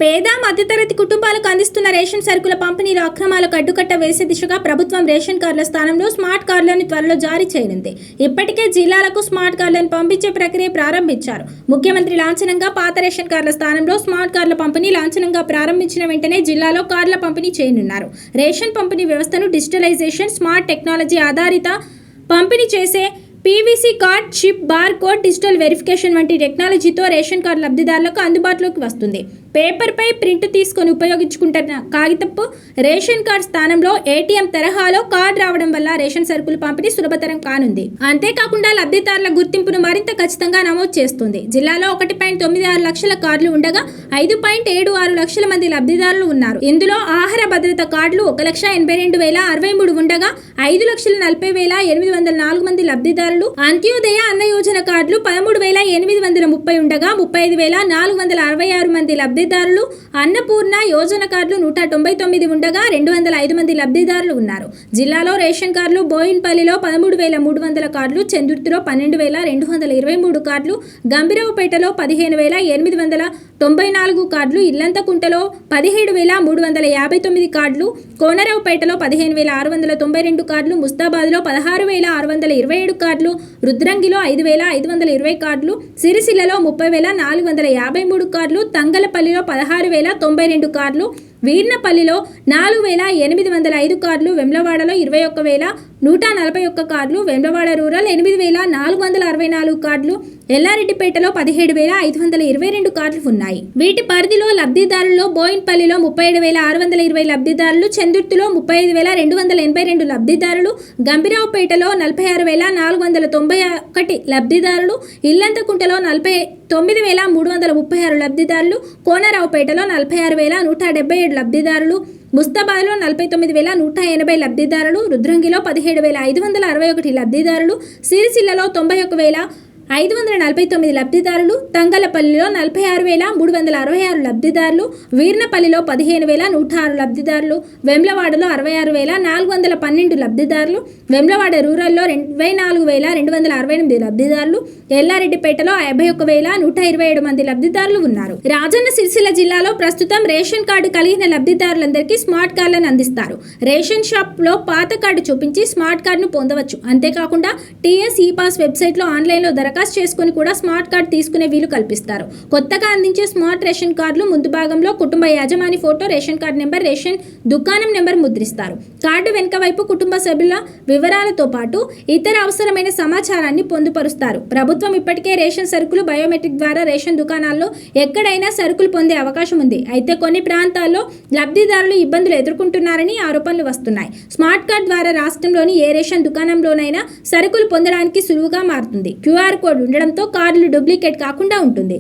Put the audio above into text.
పేద మధ్యతరగతి కుటుంబాలకు అందిస్తున్న రేషన్ సరుకుల పంపిణీలో అక్రమాలకు అడ్డుకట్ట వేసే దిశగా ప్రభుత్వం రేషన్ కార్డుల స్థానంలో స్మార్ట్ కార్డులను త్వరలో జారీ చేయనుంది. ఇప్పటికే జిల్లాలకు స్మార్ట్ కార్డులను పంపించే ప్రక్రియ ప్రారంభించారు. ముఖ్యమంత్రి లాంఛనంగా పాత రేషన్ కార్డుల స్థానంలో స్మార్ట్ కార్డుల పంపిణీ లాంఛనంగా ప్రారంభించిన వెంటనే జిల్లాలో కార్డుల పంపిణీ చేయనున్నారు. రేషన్ పంపిణీ వ్యవస్థను డిజిటలైజేషన్, స్మార్ట్ టెక్నాలజీ ఆధారిత పంపిణీ చేసే PVC card, chip, bar code, digital verification వంటి టెక్నాలజీతో రేషన్ కార్డు లబ్ధిదారులకు అందుబాటులోకి వస్తుంది. పేపర్పై ప్రింట్ తీసుకొని ఉపయోగించుకుంటున్న కాగితపు రేషన్ కార్డు స్థానంలో ఏటీఎం తరహాలో కార్డు రావడం వల్ల రేషన్ సరుకులు పంపిణీ సులభతరం కానుంది. అంతేకాకుండా లబ్ధిదారుల గుర్తింపును మరింత ఖచ్చితంగా నమోదు చేస్తుంది. జిల్లాలో 1.96 లక్షల కార్డులు ఉండగా 5.76 లక్షల మంది లబ్ధిదారులు ఉన్నారు. ఇందులో ఆహార భద్రత కార్డులు 1,82,063 ఉండగా 5,40,804 మంది లబ్ధిదారులు, అంత్యోదయ అన్న యోజన కార్డులు 13,830 ఉండగా 35,466 మంది లబ్ధిదారులు, అన్నపూర్ణ యోజన కార్డులు 199 ఉండగా 205 మంది లబ్ధిదారులు ఉన్నారు. జిల్లాలో రేషన్ కార్డులు బోయిన్పల్లిలో 13,300 కార్డులు, చందుర్తిలో 12,223 కార్డులు, గంభీరావుపేటలో 15,894 కార్డులు, ఇల్లంతకుంటలో 17,359 కార్డులు, కోనరావుపేటలో 15,692 కార్డులు, ముస్తాబాద్లో 16,627 కార్డులు, రుద్రంగిలో 5,520 కార్డులు, సిరిసిల్లలో 30,453 కార్డులు, తంగలపల్లిలో 16,092 కార్డులు, వీర్నపల్లిలో 4,805 కార్డులు, వెమ్లవాడలో 21,141 కార్డులు, వెమ్లవాడ రూరల్ 8,464 కార్డులు, ఎల్లారెడ్డిపేటలో 17,522 కార్డులు ఉన్నాయి. వీటి పరిధిలో లబ్ధిదారుల్లో బోయిన్పల్లిలో 37,620 లబ్ధిదారులు, చందుర్తిలో 35,282 లబ్ధిదారులు, గంభీరావుపేటలో 46,491 లబ్ధిదారులు, ఇల్లంతకుంటలో 49,336 లబ్ధిదారులు, కోనరావుపేటలో 46,177 లబ్ధిదారులు, ముస్తాబాద్లో 49,180 లబ్ధిదారులు, రుద్రంగిలో 17,561 లబ్ధిదారులు, సిరిసిల్లలో 91,549 లబ్ధిదారులు, తంగలపల్లిలో 46,366 లబ్ధిదారులు, వీర్నపల్లిలో 15,106 లబ్ధిదారులు, వెమ్లవాడలో 66,412 లబ్ధిదారులు, వెమ్లవాడ రూరల్లో 24,268 లబ్ధిదారులు, ఎల్లారెడ్డిపేటలో 51,127 మంది లబ్ధిదారులు ఉన్నారు. రాజన్న సిరిసిల్ల జిల్లాలో ప్రస్తుతం రేషన్ కార్డు కలిగిన లబ్ధిదారులందరికీ స్మార్ట్ కార్డులను అందిస్తారు. రేషన్ షాప్లో పాత కార్డు చూపించి స్మార్ట్ కార్డును పొందవచ్చు. అంతేకాకుండా టీఎస్ ఈపాస్ వెబ్సైట్లో ఆన్లైన్లో దరఖాస్తు చేసుకుని కూడా స్మార్ట్ కార్డు తీసుకునే వీలు కల్పిస్తారు. కొత్తగా అందించే స్మార్ట్ రేషన్ కార్డులు ముందు భాగంలో కుటుంబ యాజమాని photo, ration card number, ration దుకాణం నెంబర్ ముద్రిస్తారు. కార్డు వెనుక వైపు కుటుంబ సభ్యుల వివరాలతో పాటు ఇతర అవసరమైన సమాచారాన్ని పొందుపరుస్తారు. ప్రభుత్వం ఇప్పటికే రేషన్ సరుకులు బయోమెట్రిక్ ద్వారా రేషన్ దుకాణాల్లో ఎక్కడైనా సరుకులు పొందే అవకాశం ఉంది. అయితే కొన్ని ప్రాంతాల్లో లబ్ధిదారులు ఇబ్బందులు ఎదుర్కొంటున్నారని ఆరోపణలు వస్తున్నాయి. స్మార్ట్ కార్డు ద్వారా రాష్ట్రంలోని ఏ రేషన్ దుకాణంలోనైనా సరుకులు పొందడానికి సులువుగా మారుతుంది. క్యూఆర్ కోడ్ ఉండడంతో కార్డులు డూప్లికేట్ కాకుండా ఉంటుంది.